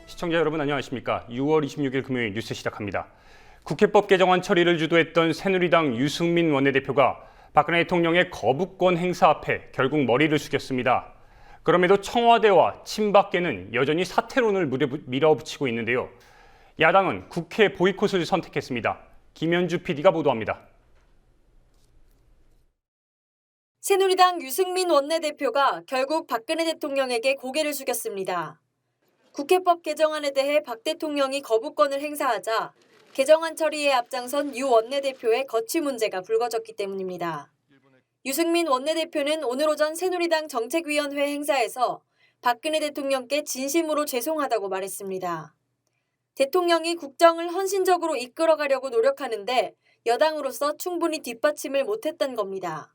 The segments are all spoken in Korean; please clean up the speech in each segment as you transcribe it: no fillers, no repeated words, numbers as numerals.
시청자 여러분 안녕하십니까? 6월 26일 금요일 뉴스 시작합니다. 국회법 개정안 처리를 주도했던 새누리당 유승민 원내대표가 박근혜 대통령의 거부권 행사 앞에 결국 머리를 숙였습니다. 그럼에도 청와대와 친박계는 여전히 사퇴론을 밀어붙이고 있는데요. 야당은 국회 보이콧을 선택했습니다. 김현주 PD가 보도합니다. 새누리당 유승민 원내대표가 결국 박근혜 대통령에게 고개를 숙였습니다. 국회법 개정안에 대해 박 대통령이 거부권을 행사하자 개정안 처리에 앞장선 유 원내대표의 거취 문제가 불거졌기 때문입니다. 유승민 원내대표는 오늘 오전 새누리당 정책위원회 행사에서 박근혜 대통령께 진심으로 죄송하다고 말했습니다. 대통령이 국정을 헌신적으로 이끌어가려고 노력하는데 여당으로서 충분히 뒷받침을 못했던 겁니다.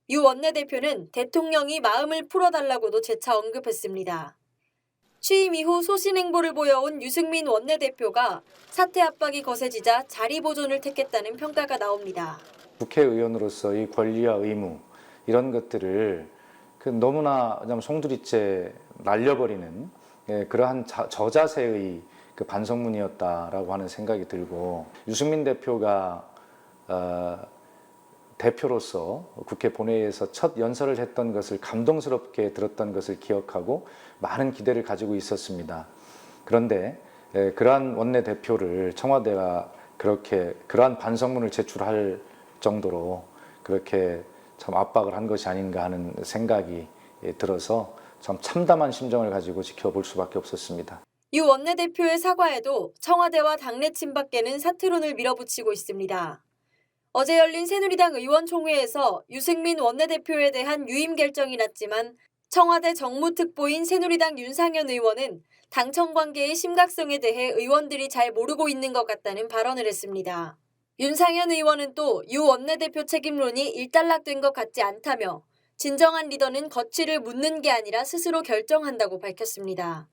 유 원내대표는 대통령이 마음을 풀어달라고도 재차 언급했습니다. 취임 이후 소신행보를 보여온 유승민 원내대표가 사퇴 압박이 거세지자 자리 보존을 택했다는 평가가 나옵니다. 국회의원으로서의 권리와 의무 이런 것들을 너무나 송두리째 날려버리는 그러한 저자세의 반성문이었다라고 하는 생각이 들고, 유승민 대표가 대표로서 국회 본회의에서 첫 연설을 했던 것을 감동스럽게 들었던 것을 기억하고 많은 기대를 가지고 있었습니다. 그런데 그러한 원내대표를 청와대가 그러한 반성문을 제출할 정도로 그렇게 참 압박을 한 것이 아닌가 하는 생각이 들어서 참 참담한 심정을 가지고 지켜볼 수밖에 없었습니다. 유 원내대표의 사과에도 청와대와 당내 친박계는 사퇴론을 밀어붙이고 있습니다. 어제 열린 새누리당 의원총회에서 유승민 원내대표에 대한 유임 결정이 났지만 청와대 정무특보인 새누리당 윤상현 의원은 당청 관계의 심각성에 대해 의원들이 잘 모르고 있는 것 같다는 발언을 했습니다. 윤상현 의원은 또 유 원내대표 책임론이 일단락된 것 같지 않다며 진정한 리더는 거취를 묻는 게 아니라 스스로 결정한다고 밝혔습니다.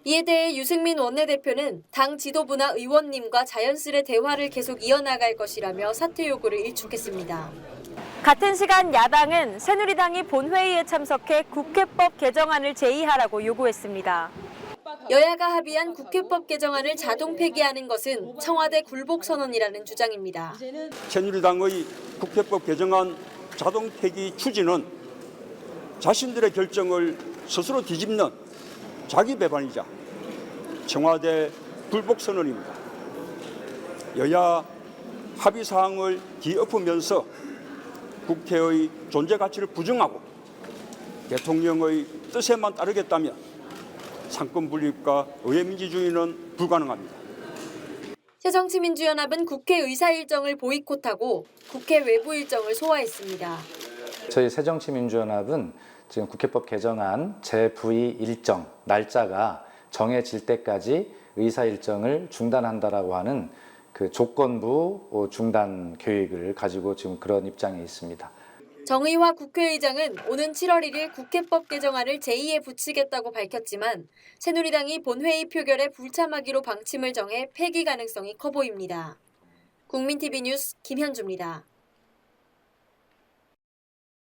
이에 대해 유승민 원내대표는 당 지도부나 의원님과 자연스레 대화를 계속 이어나갈 것이라며 사퇴 요구를 일축했습니다. 같은 시간 야당은 새누리당이 본회의에 참석해 국회법 개정안을 제의하라고 요구했습니다. 여야가 합의한 국회법 개정안을 자동 폐기하는 것은 청와대 굴복 선언이라는 주장입니다. 새누리당의 국회법 개정안 자동 폐기 추진은 자신들의 결정을 스스로 뒤집는 자기 배반이자 청와대 굴복 선언입니다. 여야 합의 사항을 뒤엎으면서 국회의 존재 가치를 부정하고 대통령의 뜻에만 따르겠다면 상권 분립과 의회 민주주의는 불가능합니다. 새정치민주연합은 국회 의사 일정을 보이콧하고 국회 외부 일정을 소화했습니다. 저희 새정치민주연합은 지금 국회법 개정안 제9의 일정 날짜가 정해질 때까지 의사 일정을 중단한다라고 하는 조건부 중단 계획을 가지고 지금 그런 입장에 있습니다. 정의화 국회의장은 오는 7월 1일 국회법 개정안을 제2에 붙이겠다고 밝혔지만 새누리당이 본회의 표결에 불참하기로 방침을 정해 폐기 가능성이 커 보입니다. 국민TV 뉴스 김현주입니다.